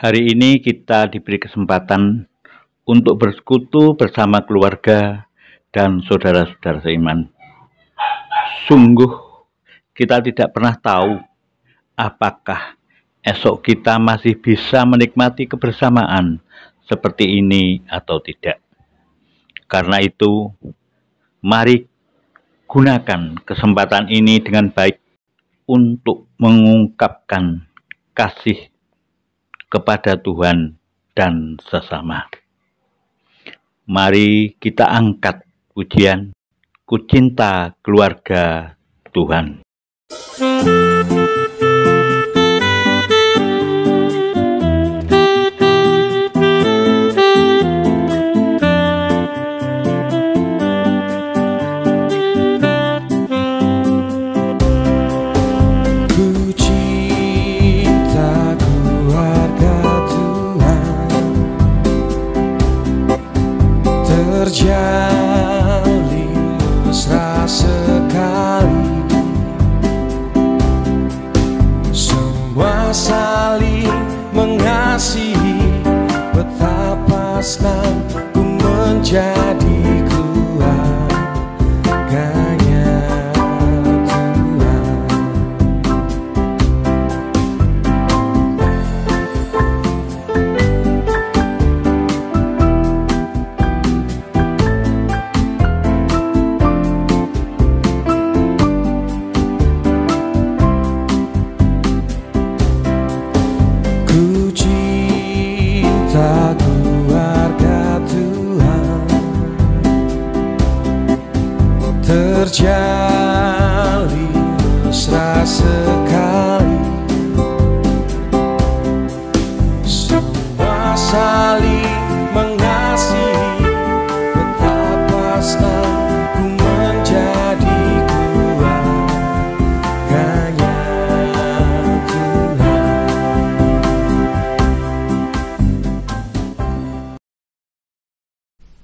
Hari ini kita diberi kesempatan untuk bersekutu bersama keluarga dan saudara-saudara seiman. Sungguh kita tidak pernah tahu apakah esok kita masih bisa menikmati kebersamaan seperti ini atau tidak. Karena itu, mari gunakan kesempatan ini dengan baik untuk mengungkapkan kasih kepada Tuhan dan sesama. Mari kita angkat pujian, Ku Cinta Keluarga Tuhan. Terjalin mesra sekali, semua saling mengasihi. Betapa senang ku menjadi keluarganya Tuhan. Terjalin mesra sekali, semua saling mengasihi. Betapa senang ku menjadi keluarganya Tuhan.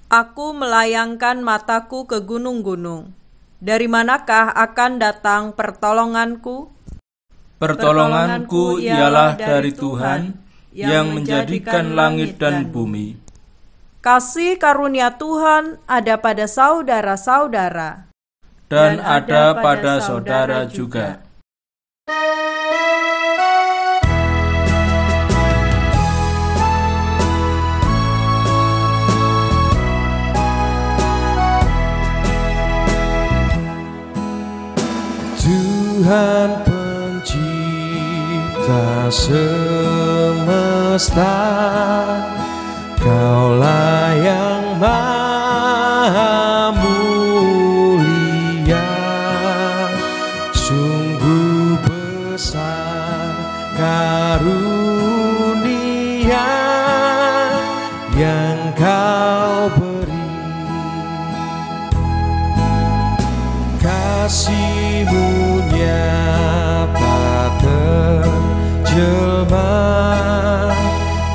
Aku melayangkan mataku ke gunung-gunung. Dari manakah akan datang pertolonganku? Pertolonganku ialah dari Tuhan yang menjadikan langit dan bumi. Kasih karunia Tuhan ada pada saudara-saudara Dan ada pada saudara juga. Tuhan pencipta semesta, Kaulah yang maha mulia. Sungguh besar karunia yang Kau beri. Kasih-Mu nyata terjelma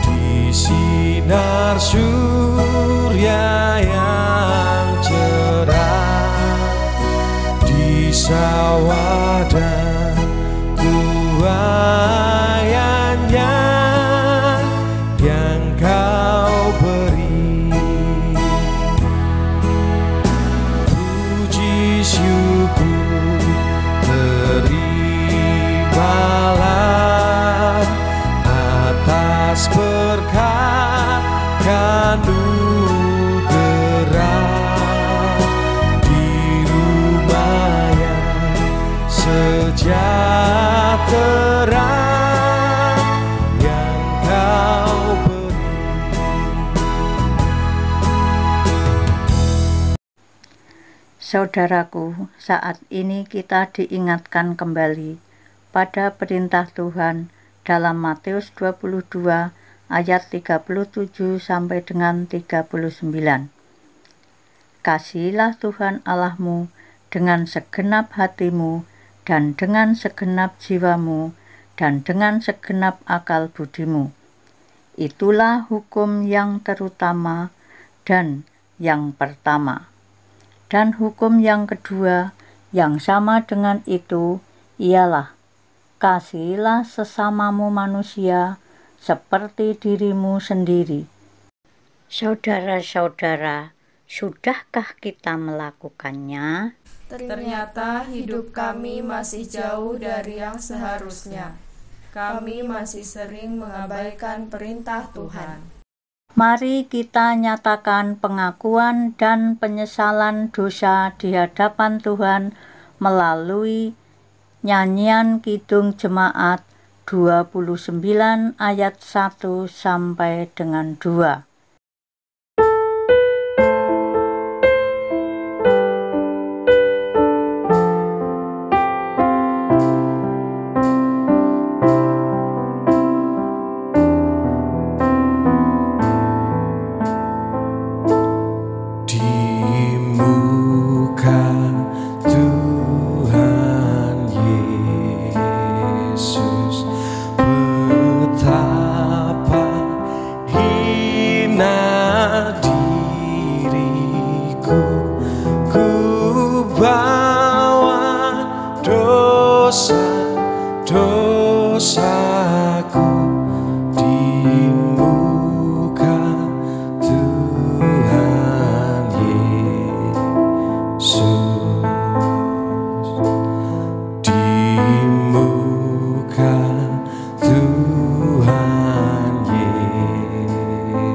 di sinar surya yang cerah, di sawah dan tuaiannya yang Kau beri. Puji syukur terimalah atas berkat kanugerah di rumah yang sejahtera yang Kau beri. Saudaraku, saat ini kita diingatkan kembali pada perintah Tuhan dalam Matius 22 ayat 37 sampai dengan 39. Kasihilah Tuhan Allahmu dengan segenap hatimu dan dengan segenap jiwamu dan dengan segenap akal budimu. Itulah hukum yang terutama dan yang pertama. Dan hukum yang kedua yang sama dengan itu ialah, kasihilah sesamamu manusia seperti dirimu sendiri. Saudara-saudara, sudahkah kita melakukannya? Ternyata hidup kami masih jauh dari yang seharusnya. Kami masih sering mengabaikan perintah Tuhan. Mari kita nyatakan pengakuan dan penyesalan dosa di hadapan Tuhan melalui nyanyian Kidung Jemaat 29 ayat 1 sampai dengan 2. Dosaku di muka Tuhan Yesus, di muka Tuhan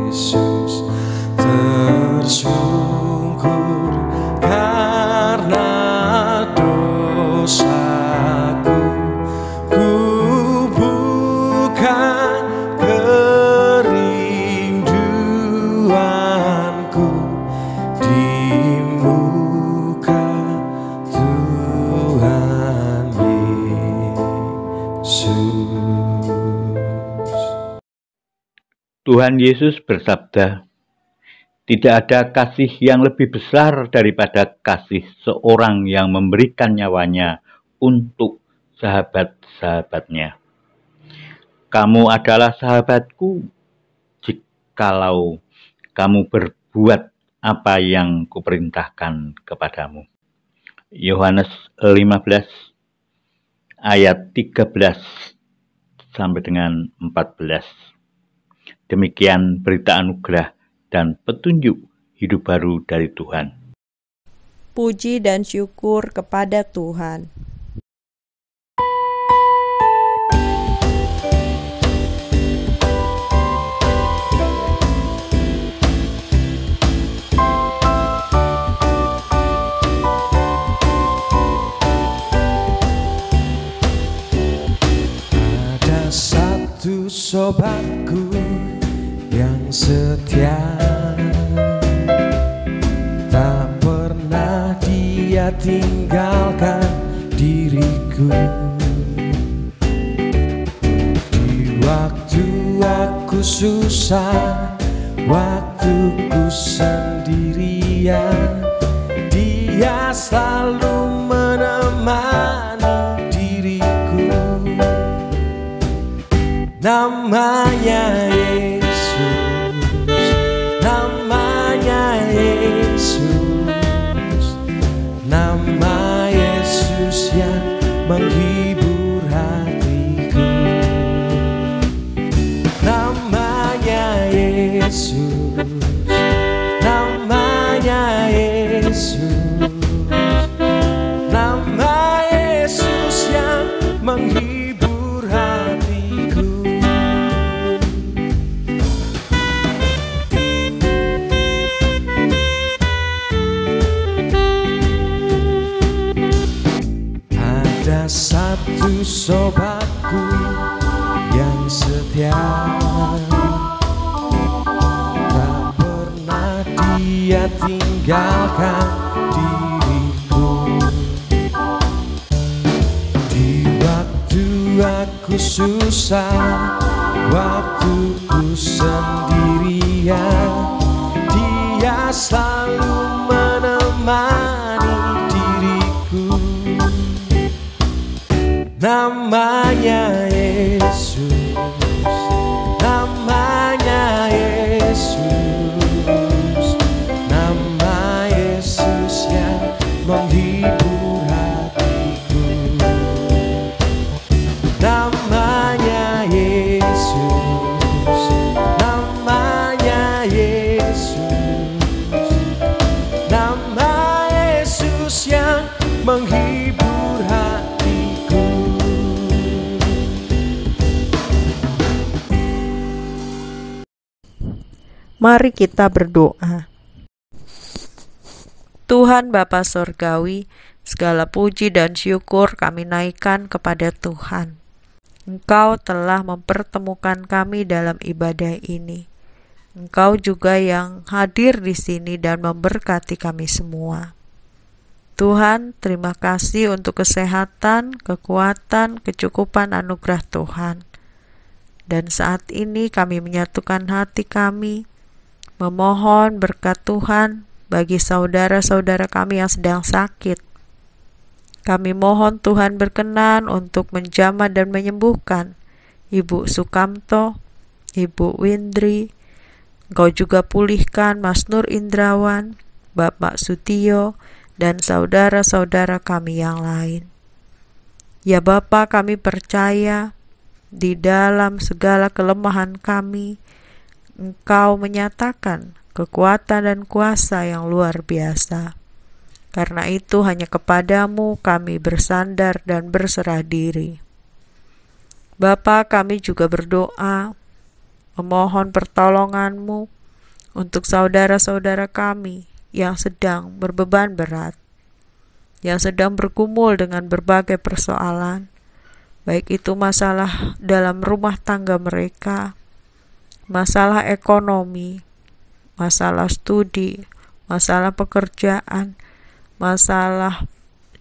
Yesus tersungkur karena dosaku. Tuhan Yesus bersabda, "Tidak ada kasih yang lebih besar daripada kasih seorang yang memberikan nyawanya untuk sahabat-sahabatnya. Kamu adalah sahabatku jikalau kamu berbuat apa yang kuperintahkan kepadamu." Yohanes 15 ayat 13 sampai dengan 14. Demikian berita anugerah dan petunjuk hidup baru dari Tuhan. Puji dan syukur kepada Tuhan. Ada satu sobatku yang setia, tak pernah dia tinggalkan diriku. Di waktu aku susah, waktuku sendirian, dia selalu menemani diriku. Namanya nama Yesus yang menghibur hatiku. Namanya Yesus, namanya Yesus, nama Yesus yang menghibur hatiku. Ada satu sobatku yang setia, tak pernah dia tinggalkan diriku. Di waktu aku susah, waktuku sendirian, dia selalu menemani diriku. Namanya Yesus, namanya Yesus, nama Yesus yang menghibur hatiku. Namanya Yesus, menghibur hatiku. Mari kita berdoa. Tuhan Bapa Surgawi, segala puji dan syukur kami naikkan kepada Tuhan. Engkau telah mempertemukan kami dalam ibadah ini. Engkau juga yang hadir di sini dan memberkati kami semua. Tuhan, terima kasih untuk kesehatan, kekuatan, kecukupan anugerah Tuhan. Dan saat ini kami menyatukan hati kami, memohon berkat Tuhan bagi saudara-saudara kami yang sedang sakit. Kami mohon Tuhan berkenan untuk menjamah dan menyembuhkan Ibu Sukamto, Ibu Windri. Engkau juga pulihkan Mas Nur Indrawan, Bapak Sutio, dan saudara-saudara kami yang lain. Ya Bapa, kami percaya di dalam segala kelemahan kami, Engkau menyatakan kekuatan dan kuasa yang luar biasa. Karena itu hanya kepadamu kami bersandar dan berserah diri. Bapa, kami juga berdoa, memohon pertolongan-Mu untuk saudara-saudara kami yang sedang berbeban berat, yang sedang bergumul dengan berbagai persoalan, baik itu masalah dalam rumah tangga mereka, masalah ekonomi, masalah studi, masalah pekerjaan, masalah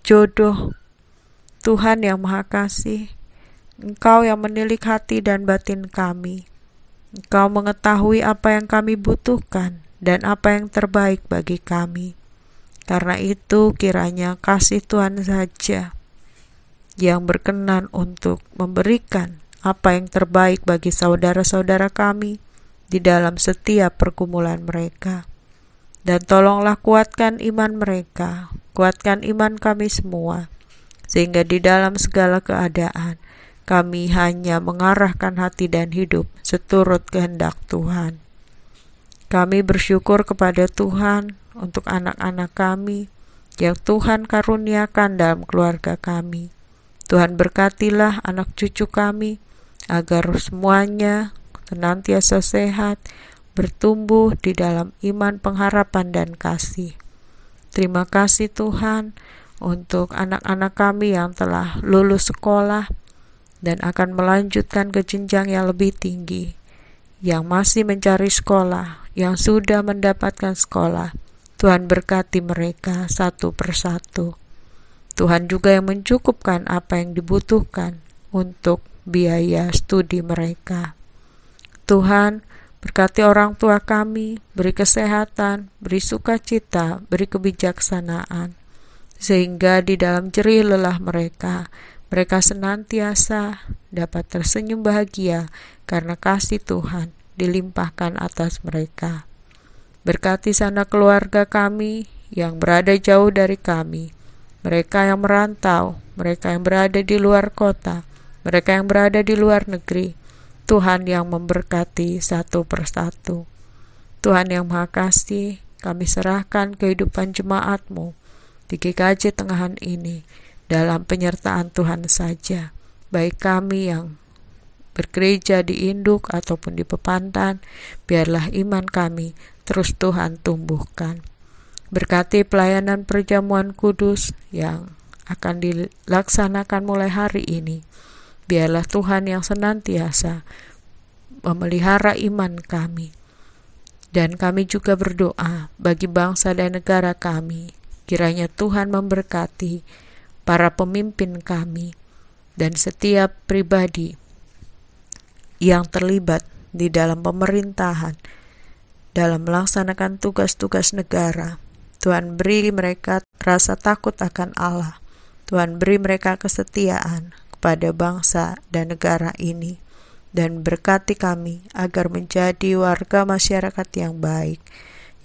jodoh. Tuhan yang Maha Kasih, Engkau yang menilik hati dan batin kami. Engkau mengetahui apa yang kami butuhkan dan apa yang terbaik bagi kami. Karena itu kiranya kasih Tuhan saja yang berkenan untuk memberikan apa yang terbaik bagi saudara-saudara kami di dalam setiap pergumulan mereka. Dan tolonglah kuatkan iman mereka, kuatkan iman kami semua, sehingga di dalam segala keadaan kami hanya mengarahkan hati dan hidup seturut kehendak Tuhan. Kami bersyukur kepada Tuhan untuk anak-anak kami yang Tuhan karuniakan dalam keluarga kami. Tuhan berkatilah anak cucu kami agar semuanya senantiasa sehat, bertumbuh di dalam iman, pengharapan, dan kasih. Terima kasih Tuhan untuk anak-anak kami yang telah lulus sekolah dan akan melanjutkan ke jenjang yang lebih tinggi, yang masih mencari sekolah, yang sudah mendapatkan sekolah. Tuhan berkati mereka satu persatu. Tuhan juga yang mencukupkan apa yang dibutuhkan untuk biaya studi mereka. Tuhan, berkati orang tua kami, beri kesehatan, beri sukacita, beri kebijaksanaan, sehingga di dalam jerih lelah mereka senantiasa dapat tersenyum bahagia karena kasih Tuhan dilimpahkan atas mereka. Berkati sanak keluarga kami yang berada jauh dari kami, mereka yang merantau, mereka yang berada di luar kota, mereka yang berada di luar negeri. Tuhan yang memberkati satu persatu. Tuhan yang Maha Kasih, kami serahkan kehidupan jemaat-Mu di GKJ Tengahan ini dalam penyertaan Tuhan saja. Baik kami yang bergereja di Induk ataupun di Pepantan, biarlah iman kami terus Tuhan tumbuhkan. Berkati pelayanan perjamuan kudus yang akan dilaksanakan mulai hari ini. Biarlah Tuhan yang senantiasa memelihara iman kami. Dan kami juga berdoa bagi bangsa dan negara kami. Kiranya Tuhan memberkati para pemimpin kami dan setiap pribadi yang terlibat di dalam pemerintahan, dalam melaksanakan tugas-tugas negara. Tuhan beri mereka rasa takut akan Allah. Tuhan beri mereka kesetiaan kepada bangsa dan negara ini, dan berkati kami agar menjadi warga masyarakat yang baik.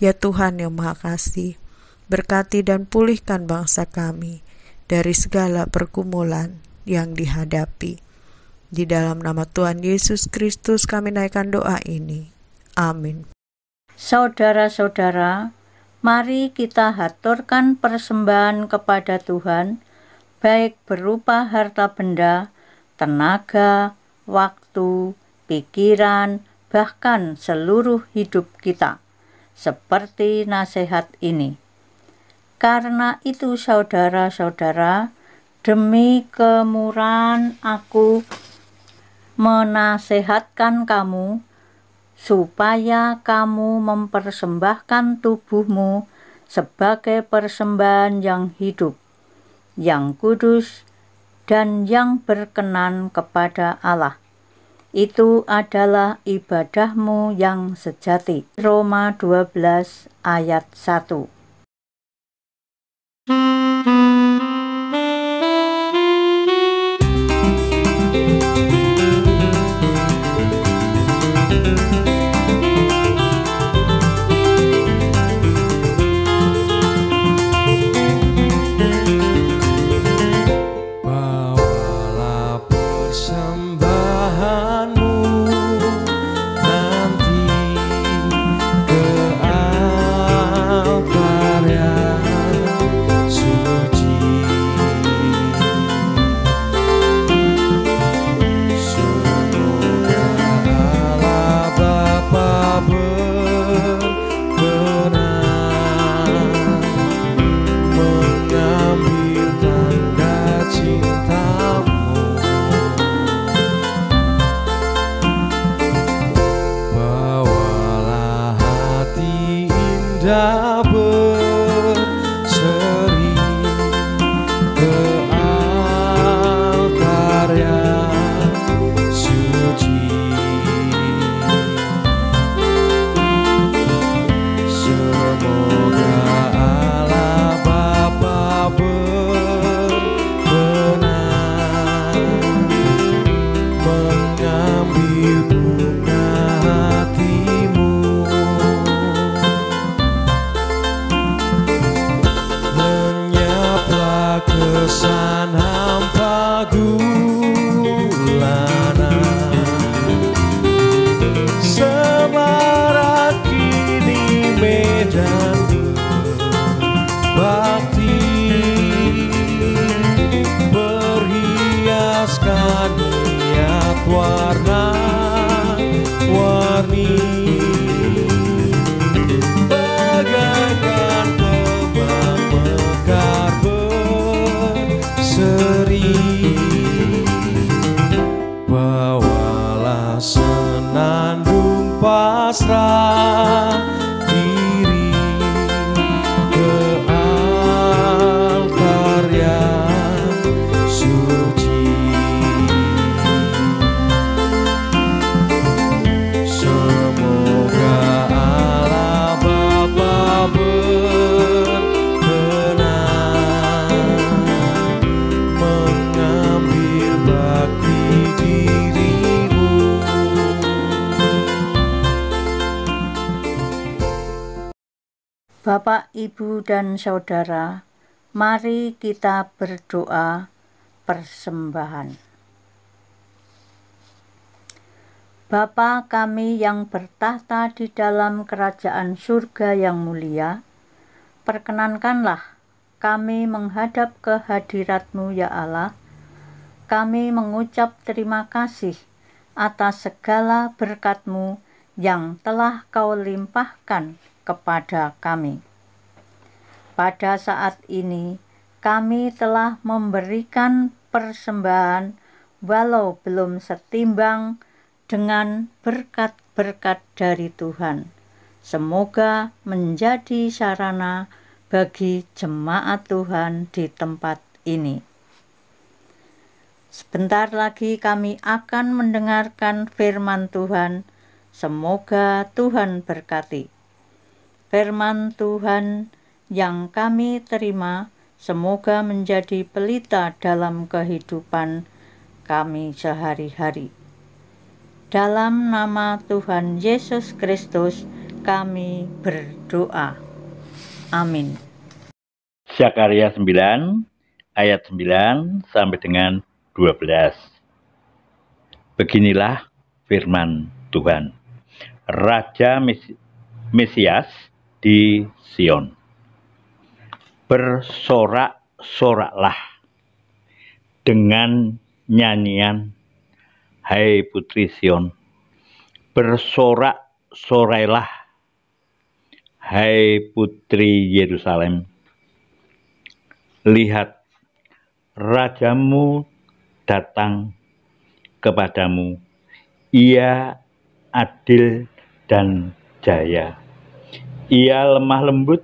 Ya Tuhan yang Maha Kasih, berkati dan pulihkan bangsa kami dari segala pergumulan yang dihadapi. Di dalam nama Tuhan Yesus Kristus kami naikkan doa ini. Amin. Saudara-saudara, Mari kita haturkan persembahan kepada Tuhan, baik berupa harta benda, tenaga, waktu, pikiran, bahkan seluruh hidup kita, seperti nasihat ini. Karena itu saudara-saudara, demi kemurahan aku menasehatkan kamu, supaya kamu mempersembahkan tubuhmu sebagai persembahan yang hidup, yang kudus, dan yang berkenan kepada Allah. Itu adalah ibadahmu yang sejati. Roma 12 ayat 1. pasrah diri ke altar yang suci. Semoga Allah Bapa berkenan mengambil bakti dirimu. Bapak, Ibu, dan Saudara, mari kita berdoa persembahan. Bapa kami yang bertahta di dalam kerajaan surga yang mulia, perkenankanlah kami menghadap ke hadirat-Mu ya Allah. Kami mengucap terima kasih atas segala berkat-Mu yang telah Kau limpahkan kepada kami. Pada saat ini kami telah memberikan persembahan walau belum setimbang dengan berkat-berkat dari Tuhan. Semoga menjadi sarana bagi jemaat Tuhan di tempat ini. Sebentar lagi kami akan mendengarkan firman Tuhan. Semoga Tuhan berkati. Firman Tuhan yang kami terima semoga menjadi pelita dalam kehidupan kami sehari-hari. Dalam nama Tuhan Yesus Kristus kami berdoa. Amin. Zakaria 9 ayat 9 sampai dengan 12. Beginilah firman Tuhan. Raja Mesias di Sion. Bersorak-soraklah dengan nyanyian, hai putri Sion. Bersorak-sorailah, hai putri Yerusalem. Lihat, rajamu datang kepadamu. Ia adil dan jaya. Ia lemah lembut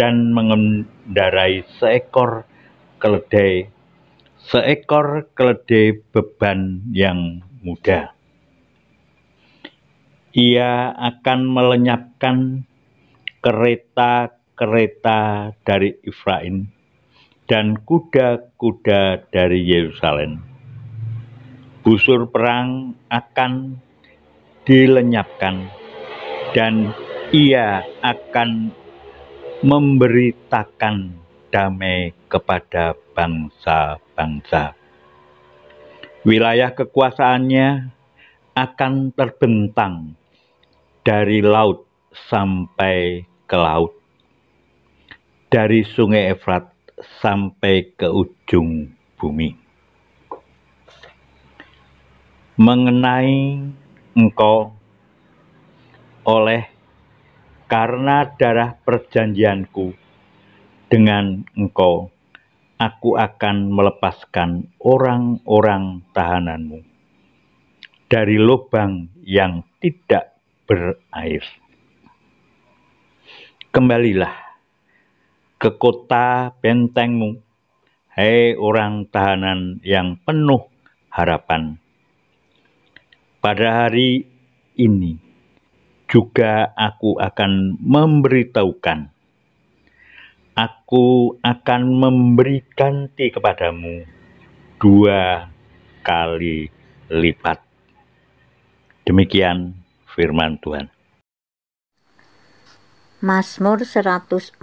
dan mengendarai seekor keledai beban yang muda. Ia akan melenyapkan kereta-kereta dari Efraim dan kuda-kuda dari Yerusalem. Busur perang akan dilenyapkan, dan ia akan memberitakan damai kepada bangsa-bangsa. Wilayah kekuasaannya akan terbentang dari laut sampai ke laut, dari sungai Efrat sampai ke ujung bumi. Mengenai engkau, oleh karena darah perjanjianku dengan engkau, aku akan melepaskan orang-orang tahananmu dari lubang yang tidak berair. Kembalilah ke kota bentengmu, hai orang tahanan yang penuh harapan. Pada hari ini juga aku akan memberitahukan. Aku akan memberi ganti kepadamu 2 kali lipat. Demikian firman Tuhan. Mazmur 145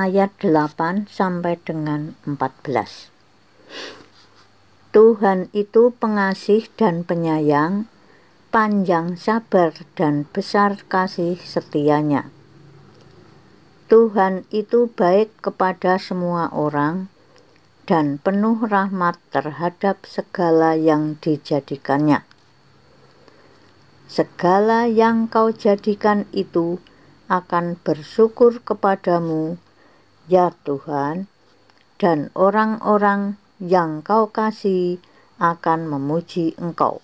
ayat 8 sampai dengan 14. Tuhan itu pengasih dan penyayang, panjang sabar dan besar kasih setianya. Tuhan itu baik kepada semua orang dan penuh rahmat terhadap segala yang dijadikannya. Segala yang kau jadikan itu akan bersyukur kepadamu, ya Tuhan, dan orang-orang yang kau kasihi akan memuji engkau.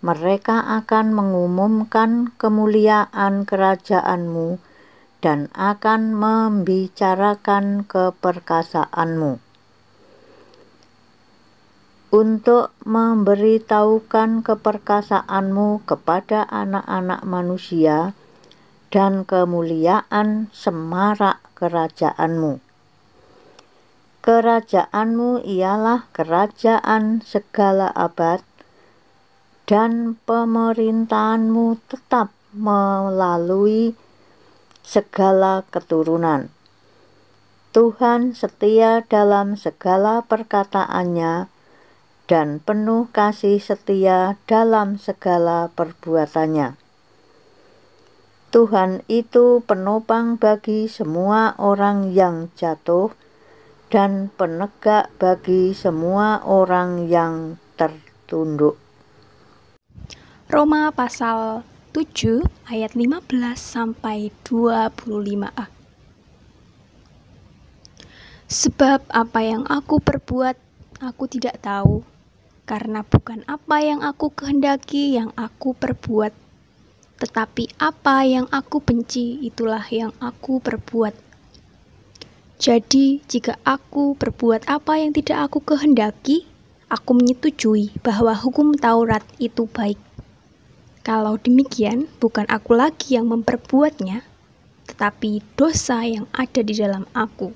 Mereka akan mengumumkan kemuliaan kerajaanmu dan akan membicarakan keperkasaanmu. Untuk memberitahukan keperkasaanmu kepada anak-anak manusia dan kemuliaan semarak kerajaanmu. Kerajaanmu ialah kerajaan segala abad, dan pemerintahanmu tetap melalui segala keturunan. Tuhan setia dalam segala perkataannya dan penuh kasih setia dalam segala perbuatannya. Tuhan itu penopang bagi semua orang yang jatuh dan penegak bagi semua orang yang tertunduk. Roma pasal 7 ayat 15 sampai 25a. Sebab apa yang aku perbuat aku tidak tahu, karena bukan apa yang aku kehendaki yang aku perbuat, tetapi apa yang aku benci itulah yang aku perbuat. Jadi jika aku berbuat apa yang tidak aku kehendaki, aku menyetujui bahwa hukum Taurat itu baik. Kalau demikian, bukan aku lagi yang memperbuatnya, tetapi dosa yang ada di dalam aku.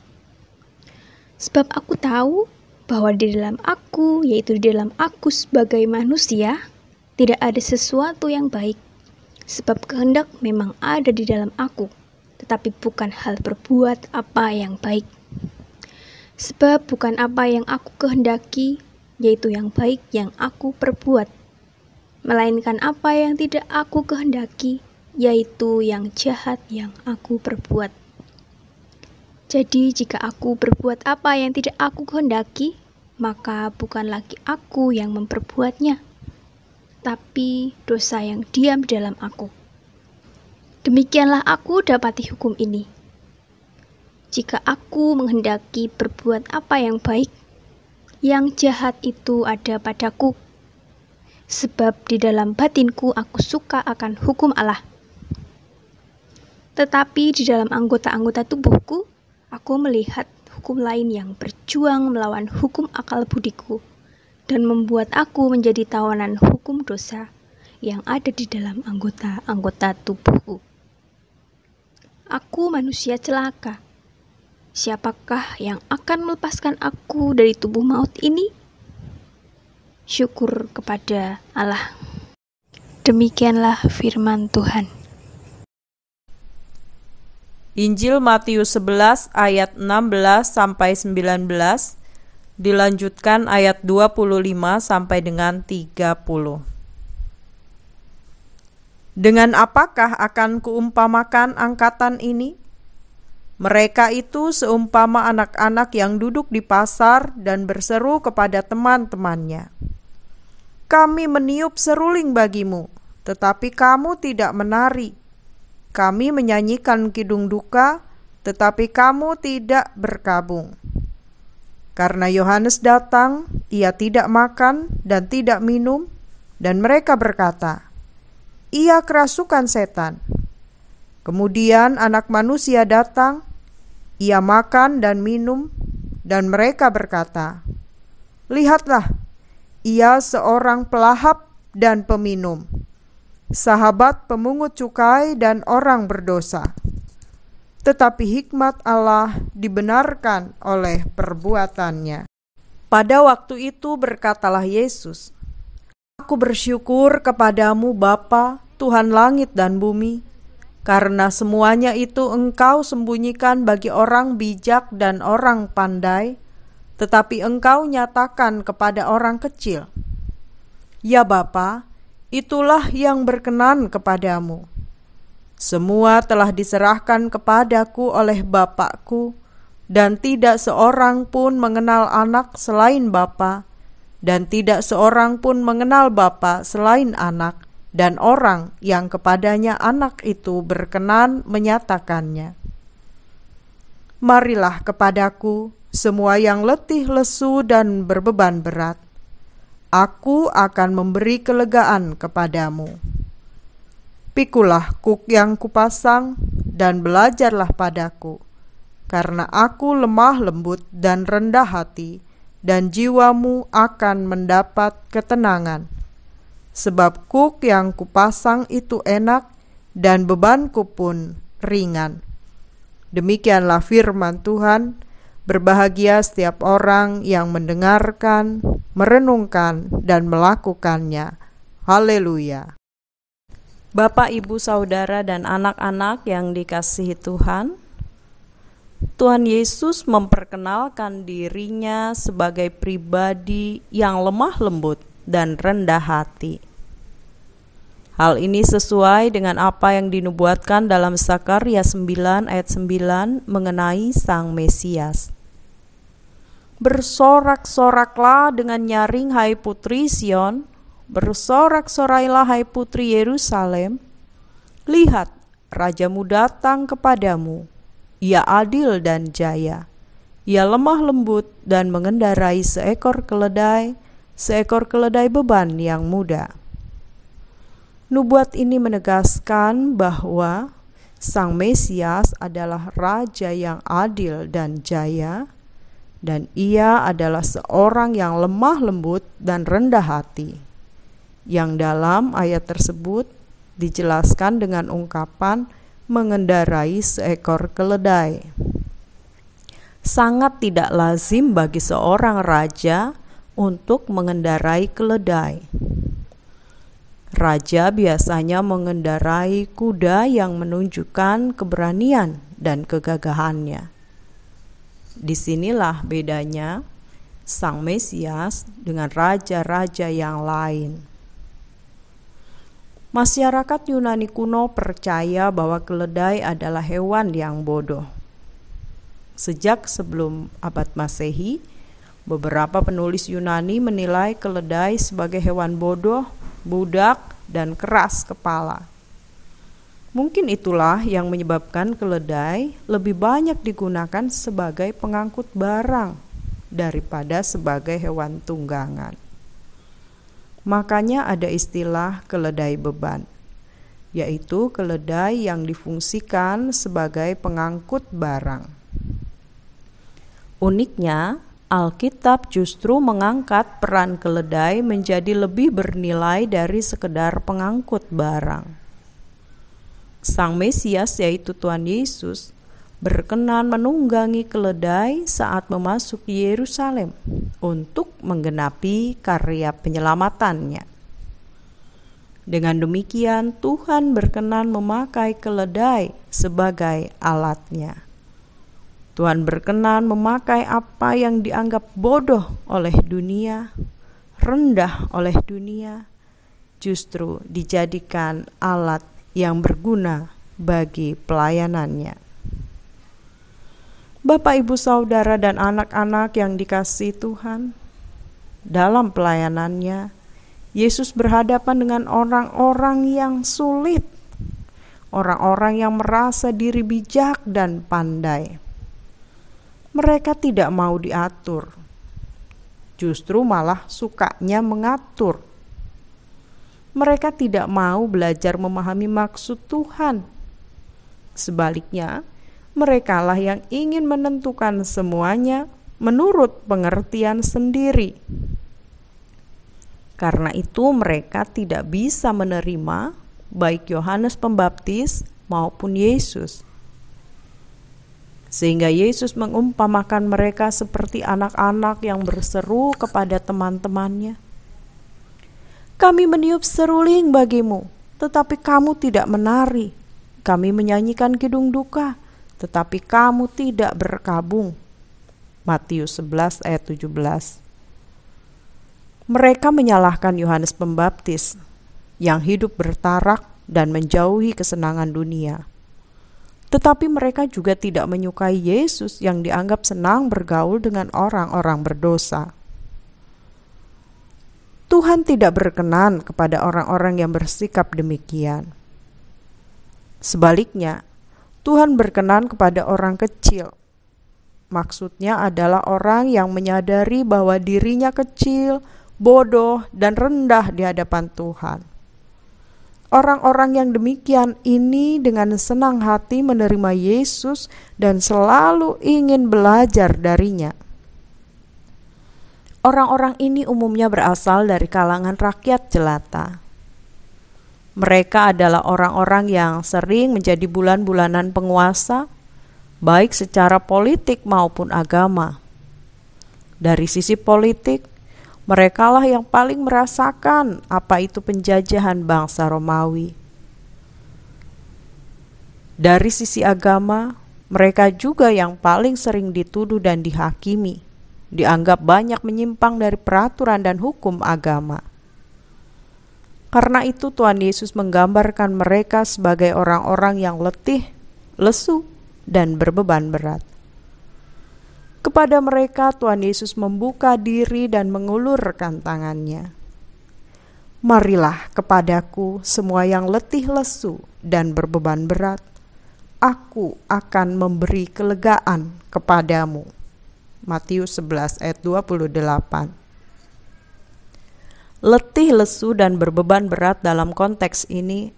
Sebab aku tahu bahwa di dalam aku, yaitu di dalam aku sebagai manusia, tidak ada sesuatu yang baik. Sebab kehendak memang ada di dalam aku, tetapi bukan hal berbuat apa yang baik. Sebab bukan apa yang aku kehendaki, yaitu yang baik yang aku perbuat, melainkan apa yang tidak aku kehendaki, yaitu yang jahat yang aku perbuat. Jadi jika aku berbuat apa yang tidak aku kehendaki, maka bukan lagi aku yang memperbuatnya, tapi dosa yang diam di dalam aku. Demikianlah aku dapati hukum ini. Jika aku menghendaki berbuat apa yang baik, yang jahat itu ada padaku. Sebab di dalam batinku aku suka akan hukum Allah. Tetapi di dalam anggota-anggota tubuhku, aku melihat hukum lain yang berjuang melawan hukum akal budiku dan membuat aku menjadi tawanan hukum dosa yang ada di dalam anggota-anggota tubuhku. Aku manusia celaka. Siapakah yang akan melepaskan aku dari tubuh maut ini? Syukur kepada Allah. Demikianlah firman Tuhan. Injil Matius 11 ayat 16 sampai 19 dilanjutkan ayat 25 sampai dengan 30. Dengan apakah akan kuumpamakan angkatan ini? Mereka itu seumpama anak-anak yang duduk di pasar dan berseru kepada teman-temannya, "Kami meniup seruling bagimu, tetapi kamu tidak menari. Kami menyanyikan kidung duka, tetapi kamu tidak berkabung." Karena Yohanes datang, ia tidak makan dan tidak minum, dan mereka berkata, "Ia kerasukan setan." Kemudian Anak Manusia datang, ia makan dan minum, dan mereka berkata, "Lihatlah, ia seorang pelahap dan peminum, sahabat pemungut cukai dan orang berdosa." Tetapi hikmat Allah dibenarkan oleh perbuatannya. Pada waktu itu berkatalah Yesus, "Aku bersyukur kepadamu Bapa, Tuhan langit dan bumi, karena semuanya itu Engkau sembunyikan bagi orang bijak dan orang pandai, tetapi Engkau nyatakan kepada orang kecil. Ya Bapa, itulah yang berkenan kepadamu. Semua telah diserahkan kepadaku oleh Bapakku, dan tidak seorang pun mengenal anak selain Bapa, dan tidak seorang pun mengenal Bapa selain anak, dan orang yang kepadanya anak itu berkenan menyatakannya. Marilah kepadaku, semua yang letih lesu dan berbeban berat. Aku akan memberi kelegaan kepadamu. Pikulah kuk yang kupasang dan belajarlah padaku, karena aku lemah lembut dan rendah hati, dan jiwamu akan mendapat ketenangan. Sebab kuk yang kupasang itu enak, dan bebanku pun ringan. Demikianlah firman Tuhan. Berbahagia setiap orang yang mendengarkan, merenungkan, dan melakukannya. Haleluya. Bapak, Ibu, Saudara, dan anak-anak yang dikasihi Tuhan, Tuhan Yesus memperkenalkan dirinya sebagai pribadi yang lemah lembut dan rendah hati. Hal ini sesuai dengan apa yang dinubuatkan dalam Zakaria 9 ayat 9 mengenai Sang Mesias. Bersorak-soraklah dengan nyaring, hai putri Sion, bersorak-sorailah, hai putri Yerusalem. Lihat, rajamu datang kepadamu. Ia adil dan jaya. Ia lemah lembut dan mengendarai seekor keledai beban yang muda. Nubuat ini menegaskan bahwa Sang Mesias adalah raja yang adil dan jaya, dan ia adalah seorang yang lemah lembut dan rendah hati, yang dalam ayat tersebut dijelaskan dengan ungkapan mengendarai seekor keledai. Sangat tidak lazim bagi seorang raja untuk mengendarai keledai. Raja biasanya mengendarai kuda yang menunjukkan keberanian dan kegagahannya. Disinilah bedanya Sang Mesias dengan raja-raja yang lain. Masyarakat Yunani kuno percaya bahwa keledai adalah hewan yang bodoh. Sejak sebelum abad Masehi, beberapa penulis Yunani menilai keledai sebagai hewan bodoh, budak, dan keras kepala. Mungkin itulah yang menyebabkan keledai lebih banyak digunakan sebagai pengangkut barang daripada sebagai hewan tunggangan. Makanya ada istilah keledai beban, yaitu keledai yang difungsikan sebagai pengangkut barang. Uniknya, Alkitab justru mengangkat peran keledai menjadi lebih bernilai dari sekedar pengangkut barang. Sang Mesias, yaitu Tuhan Yesus, berkenan menunggangi keledai saat memasuki Yerusalem untuk menggenapi karya penyelamatannya. Dengan demikian, Tuhan berkenan memakai keledai sebagai alatnya. Tuhan berkenan memakai apa yang dianggap bodoh oleh dunia, rendah oleh dunia, justru dijadikan alat yang berguna bagi pelayanannya. Bapak, Ibu, Saudara, dan anak-anak yang dikasihi Tuhan, dalam pelayanannya, Yesus berhadapan dengan orang-orang yang sulit, orang-orang yang merasa diri bijak dan pandai. Mereka tidak mau diatur, justru malah sukanya mengatur. Mereka tidak mau belajar memahami maksud Tuhan. Sebaliknya, merekalah yang ingin menentukan semuanya menurut pengertian sendiri. Karena itu mereka tidak bisa menerima baik Yohanes Pembaptis maupun Yesus. Sehingga Yesus mengumpamakan mereka seperti anak-anak yang berseru kepada teman-temannya, "Kami meniup seruling bagimu, tetapi kamu tidak menari. Kami menyanyikan kidung duka, tetapi kamu tidak berkabung." Matius 11 ayat 17. Mereka menyalahkan Yohanes Pembaptis yang hidup bertarak dan menjauhi kesenangan dunia. Tetapi mereka juga tidak menyukai Yesus yang dianggap senang bergaul dengan orang-orang berdosa. Tuhan tidak berkenan kepada orang-orang yang bersikap demikian. Sebaliknya, Tuhan berkenan kepada orang kecil. Maksudnya adalah orang yang menyadari bahwa dirinya kecil, bodoh, dan rendah di hadapan Tuhan. Orang-orang yang demikian ini dengan senang hati menerima Yesus dan selalu ingin belajar darinya. Orang-orang ini umumnya berasal dari kalangan rakyat jelata. Mereka adalah orang-orang yang sering menjadi bulan-bulanan penguasa, baik secara politik maupun agama. Dari sisi politik, merekalah yang paling merasakan apa itu penjajahan bangsa Romawi. Dari sisi agama, mereka juga yang paling sering dituduh dan dihakimi, dianggap banyak menyimpang dari peraturan dan hukum agama. Karena itu Tuhan Yesus menggambarkan mereka sebagai orang-orang yang letih, lesu, dan berbeban berat. Kepada mereka Tuhan Yesus membuka diri dan mengulurkan tangannya. "Marilah kepadaku semua yang letih lesu dan berbeban berat, aku akan memberi kelegaan kepadamu." Matius 11 ayat 28. Letih lesu dan berbeban berat dalam konteks ini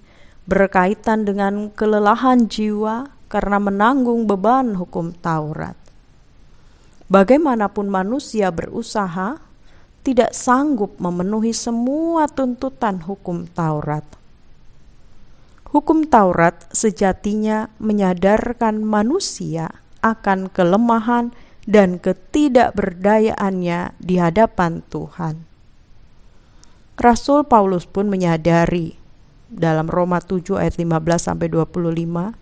berkaitan dengan kelelahan jiwa karena menanggung beban hukum Taurat. Bagaimanapun manusia berusaha, tidak sanggup memenuhi semua tuntutan hukum Taurat. Hukum Taurat sejatinya menyadarkan manusia akan kelemahan dan ketidakberdayaannya di hadapan Tuhan. Rasul Paulus pun menyadari dalam Roma 7 ayat 15-25,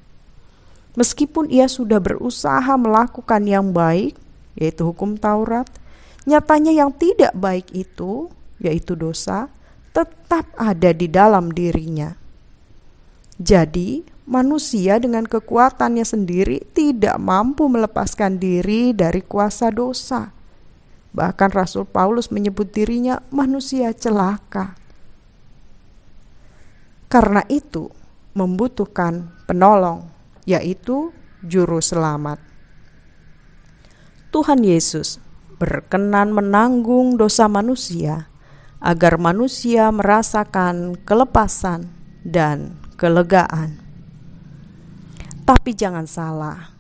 meskipun ia sudah berusaha melakukan yang baik, yaitu hukum Taurat, nyatanya yang tidak baik itu, yaitu dosa, tetap ada di dalam dirinya. Jadi, manusia dengan kekuatannya sendiri tidak mampu melepaskan diri dari kuasa dosa. Bahkan Rasul Paulus menyebut dirinya manusia celaka. Karena itu, membutuhkan penolong, yaitu Juru Selamat. Tuhan Yesus berkenan menanggung dosa manusia agar manusia merasakan kelepasan dan kelegaan. Tapi jangan salah,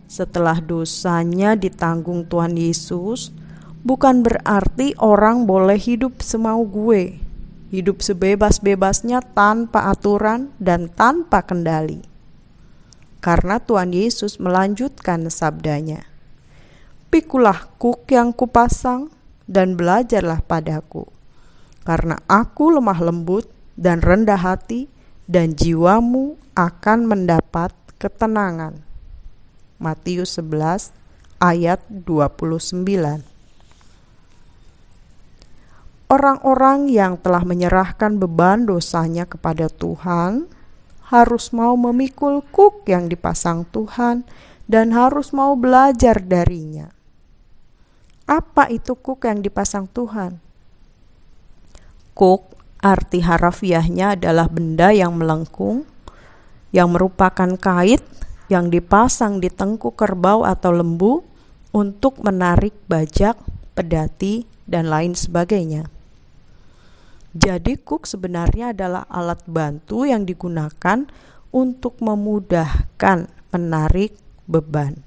setelah dosanya ditanggung Tuhan Yesus, bukan berarti orang boleh hidup semau gue, hidup sebebas-bebasnya tanpa aturan dan tanpa kendali. Karena Tuhan Yesus melanjutkan sabdanya, "Pikulah kuk yang kupasang dan belajarlah padaku, karena aku lemah lembut dan rendah hati, dan jiwamu akan mendapat ketenangan." Matius 11 ayat 29. Orang-orang yang telah menyerahkan beban dosanya kepada Tuhan harus mau memikul kuk yang dipasang Tuhan dan harus mau belajar darinya. Apa itu kuk yang dipasang Tuhan? Kuk arti harafiahnya adalah benda yang melengkung, yang merupakan kait yang dipasang di tengkuk kerbau atau lembu untuk menarik bajak, pedati, dan lain sebagainya. Jadi kuk sebenarnya adalah alat bantu yang digunakan untuk memudahkan menarik beban.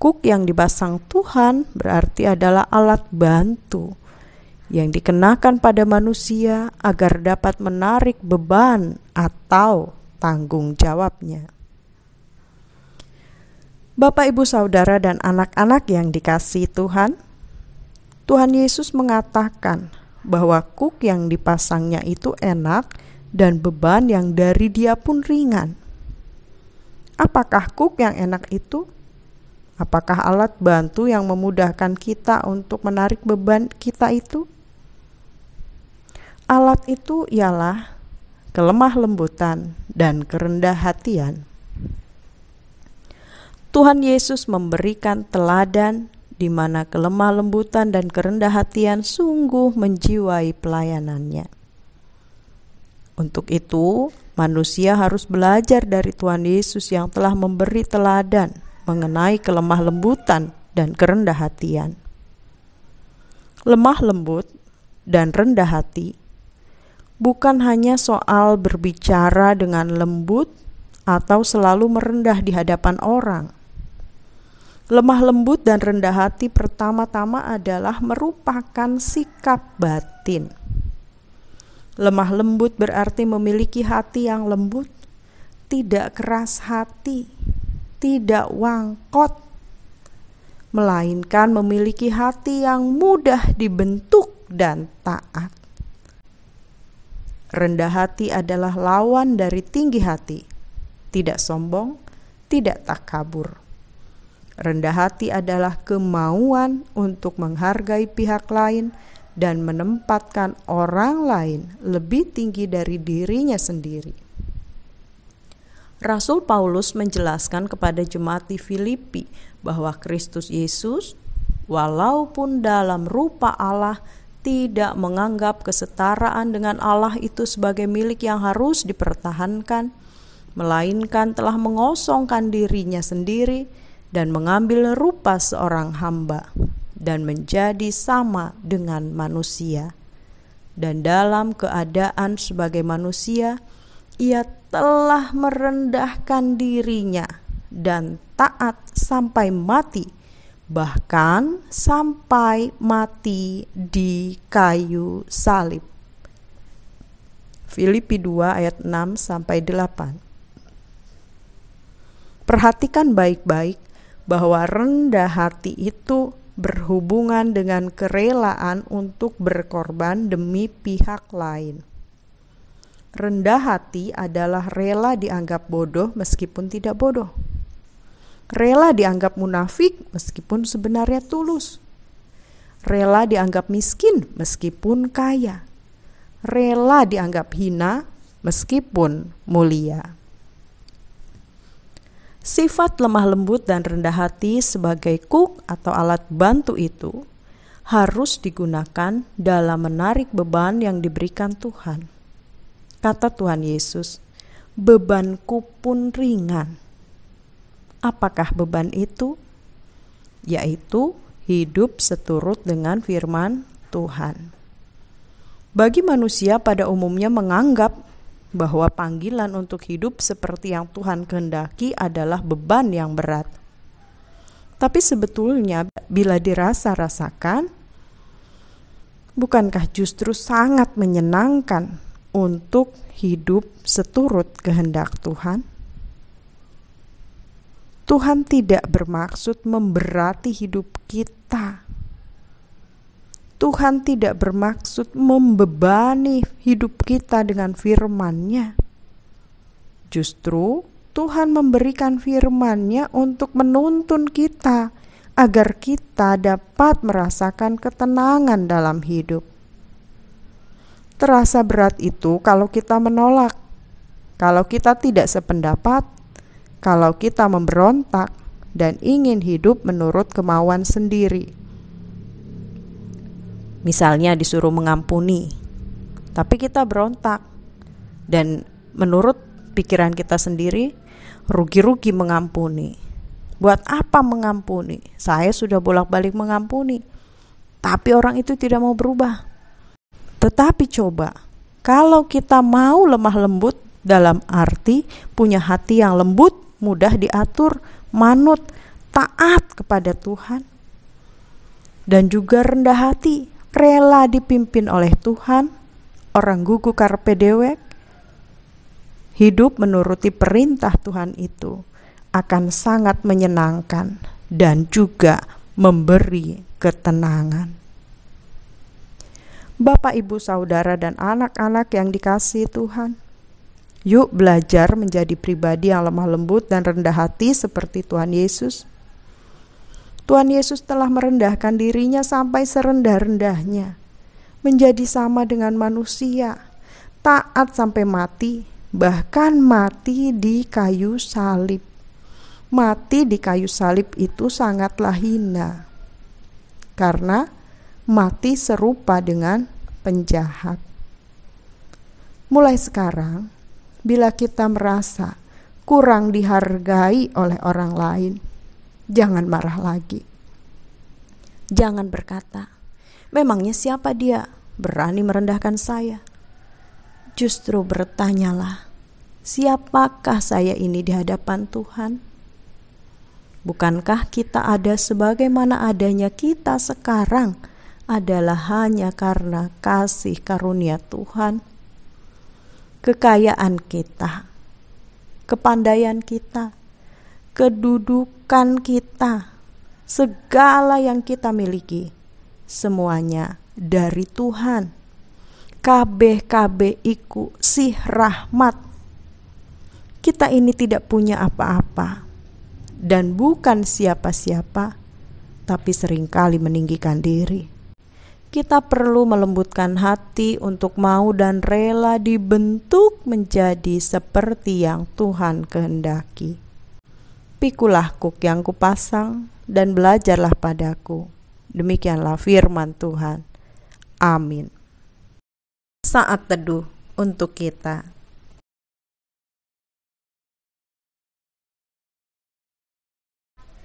Kuk yang dipasang Tuhan berarti adalah alat bantu yang dikenakan pada manusia agar dapat menarik beban atau tanggung jawabnya. Bapak, Ibu, Saudara, dan anak-anak yang dikasihi Tuhan, Tuhan Yesus mengatakan bahwa kuk yang dipasangnya itu enak dan beban yang dari Dia pun ringan. Apakah kuk yang enak itu? Apakah alat bantu yang memudahkan kita untuk menarik beban kita itu? Alat itu ialah kelemah lembutan dan kerendah hatian. Tuhan Yesus memberikan teladan di mana kelemah lembutan dan kerendah hatian sungguh menjiwai pelayanannya. Untuk itu, manusia harus belajar dari Tuhan Yesus yang telah memberi teladan mengenai kelemah lembutan dan kerendah hatian. Lemah lembut dan rendah hati bukan hanya soal berbicara dengan lembut atau selalu merendah di hadapan orang. Lemah lembut dan rendah hati pertama-tama adalah merupakan sikap batin. Lemah lembut berarti memiliki hati yang lembut, tidak keras hati, tidak wangkot, melainkan memiliki hati yang mudah dibentuk dan taat. Rendah hati adalah lawan dari tinggi hati, tidak sombong, tidak takabur. Rendah hati adalah kemauan untuk menghargai pihak lain dan menempatkan orang lain lebih tinggi dari dirinya sendiri. Rasul Paulus menjelaskan kepada jemaat di Filipi bahwa Kristus Yesus, walaupun dalam rupa Allah, tidak menganggap kesetaraan dengan Allah itu sebagai milik yang harus dipertahankan, melainkan telah mengosongkan dirinya sendiri dan mengambil rupa seorang hamba dan menjadi sama dengan manusia. Dan dalam keadaan sebagai manusia, ia telah merendahkan dirinya dan taat sampai mati, bahkan sampai mati di kayu salib. Filipi 2 ayat 6-8. Perhatikan baik-baik bahwa rendah hati itu berhubungan dengan kerelaan untuk berkorban demi pihak lain. Rendah hati adalah rela dianggap bodoh meskipun tidak bodoh. Rela dianggap munafik meskipun sebenarnya tulus. Rela dianggap miskin meskipun kaya. rela dianggap hina meskipun mulia. Sifat lemah lembut dan rendah hati sebagai kuk atau alat bantu itu harus digunakan dalam menarik beban yang diberikan Tuhan. Kata Tuhan Yesus, "Bebanku pun ringan." Apakah beban itu? Yaitu hidup seturut dengan firman Tuhan. Bagi manusia pada umumnya menganggap bahwa panggilan untuk hidup seperti yang Tuhan kehendaki adalah beban yang berat. Tapi sebetulnya bila dirasa-rasakan, bukankah justru sangat menyenangkan untuk hidup seturut kehendak Tuhan? Tuhan tidak bermaksud memberati hidup kita. Tuhan tidak bermaksud membebani hidup kita dengan firman-Nya. Justru Tuhan memberikan firman-Nya untuk menuntun kita agar kita dapat merasakan ketenangan dalam hidup. Terasa berat itu kalau kita menolak, kalau kita tidak sependapat, kalau kita memberontak dan ingin hidup menurut kemauan sendiri. Misalnya disuruh mengampuni, tapi kita berontak dan menurut pikiran kita sendiri rugi-rugi mengampuni. Buat apa mengampuni? Saya sudah bolak-balik mengampuni, tapi orang itu tidak mau berubah. Tetapi coba, kalau kita mau lemah lembut dalam arti punya hati yang lembut, mudah diatur, manut, taat kepada Tuhan, dan juga rendah hati, rela dipimpin oleh Tuhan, orang gugu carpe dewek, hidup menuruti perintah Tuhan itu akan sangat menyenangkan dan juga memberi ketenangan. Bapak, Ibu, Saudara, dan anak-anak yang dikasihi Tuhan, yuk belajar menjadi pribadi yang lemah lembut dan rendah hati seperti Tuhan Yesus. Tuhan Yesus telah merendahkan dirinya sampai serendah-rendahnya, menjadi sama dengan manusia, taat sampai mati, bahkan mati di kayu salib. Mati di kayu salib itu sangatlah hina, karena mati serupa dengan penjahat. Mulai sekarang, bila kita merasa kurang dihargai oleh orang lain, jangan marah lagi. Jangan berkata, "Memangnya siapa dia berani merendahkan saya?" Justru bertanyalah, "Siapakah saya ini di hadapan Tuhan? Bukankah kita ada sebagaimana adanya kita sekarang adalah hanya karena kasih karunia Tuhan?" Kekayaan kita, kepandaian kita, kedudukan kita, segala yang kita miliki, semuanya dari Tuhan. Kabeh iku sih rahmat. Kita ini tidak punya apa-apa dan bukan siapa-siapa, tapi seringkali meninggikan diri. Kita perlu melembutkan hati untuk mau dan rela dibentuk menjadi seperti yang Tuhan kehendaki. Pikulah kuk yang kupasang dan belajarlah padaku. Demikianlah firman Tuhan. Amin. Saat teduh untuk kita.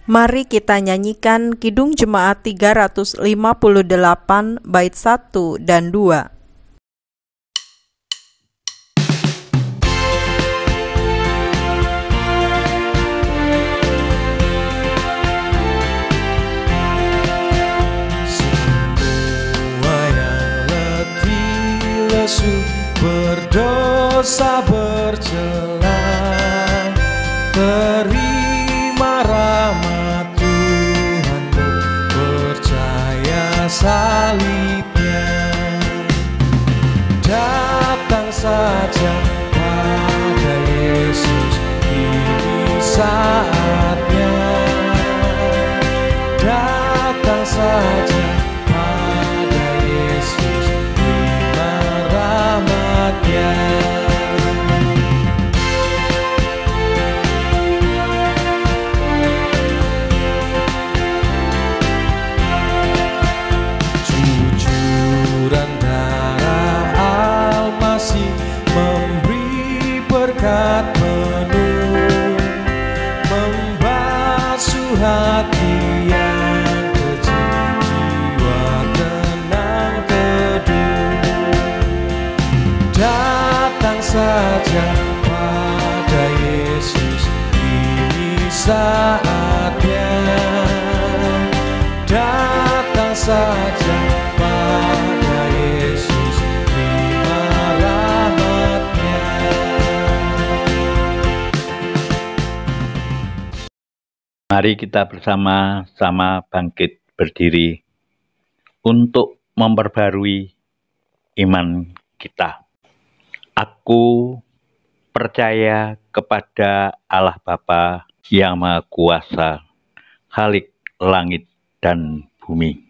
Mari kita nyanyikan Kidung Jemaat 358 bait 1 dan 2. Berdosa bercela, terima rahmat Tuhanmu, percaya salibnya. Datang saja pada Yesus, ini saatnya. Datang saja pada Yesus, terima rahmat. hati yang kecil, jiwa tenang teduh. Datang saja pada Yesus, ini saatnya. Datang saja pada Yesus, terima rahmat-Nya. Mari kita bersama-sama bangkit berdiri untuk memperbarui iman kita. Aku percaya kepada Allah Bapa yang Maha Kuasa, Khalik langit dan bumi,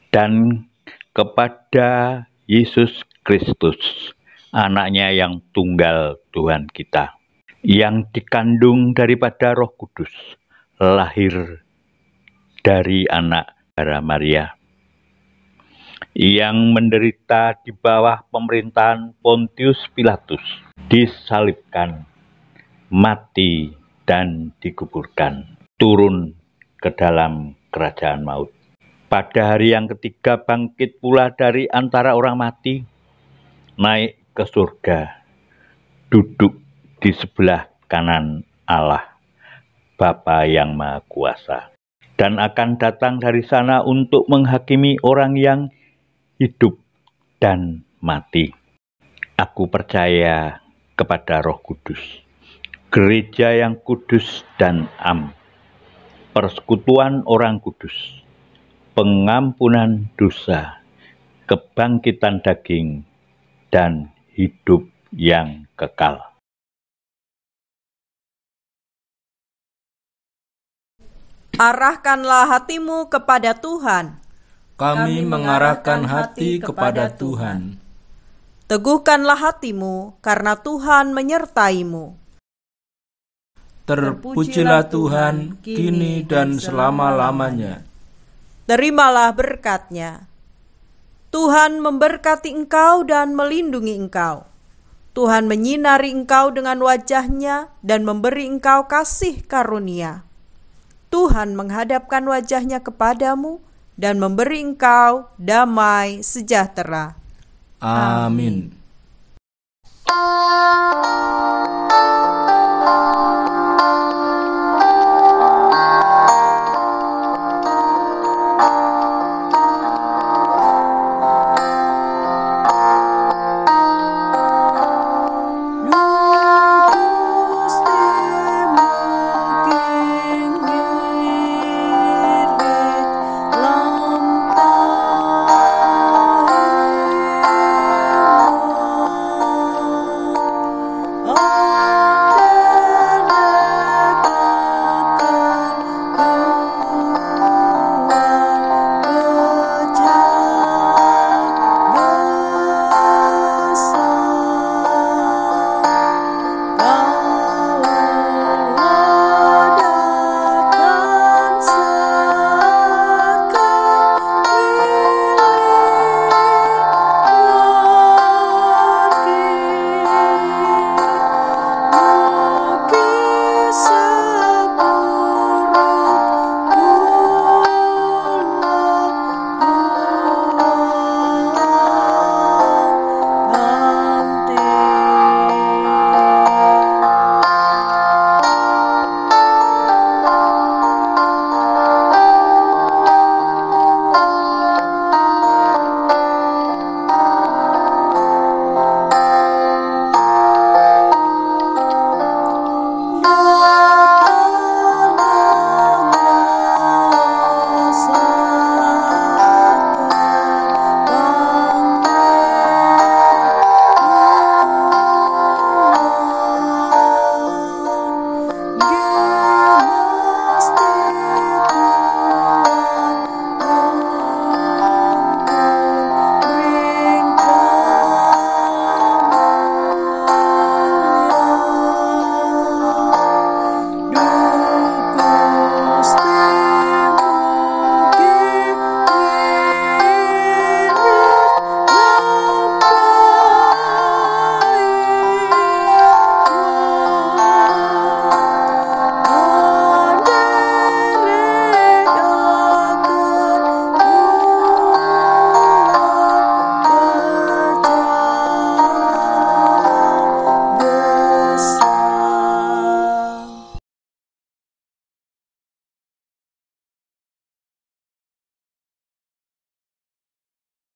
dan kepada Yesus Kristus, anaknya yang tunggal Tuhan kita, yang dikandung daripada Roh Kudus, lahir dari anak Darah Maria, yang menderita di bawah pemerintahan Pontius Pilatus, disalibkan, mati, dan dikuburkan, turun ke dalam kerajaan maut. Pada hari yang ketiga bangkit pula dari antara orang mati, naik ke surga, duduk di sebelah kanan Allah, Bapa yang Maha Kuasa, dan akan datang dari sana untuk menghakimi orang yang hidup dan mati. Aku percaya kepada Roh Kudus, gereja yang kudus dan am, persekutuan orang kudus, pengampunan dosa, kebangkitan daging, dan hidup yang kekal. Arahkanlah hatimu kepada Tuhan. Kami mengarahkan hati kepada Tuhan. Teguhkanlah hatimu, karena Tuhan menyertaimu. Terpujilah Tuhan, kini dan selama-lamanya. Terimalah berkat-Nya. Tuhan memberkati engkau dan melindungi engkau. Tuhan menyinari engkau dengan wajah-Nya dan memberi engkau kasih karunia. Tuhan menghadapkan wajah-Nya kepadamu dan memberi engkau damai sejahtera. Amin.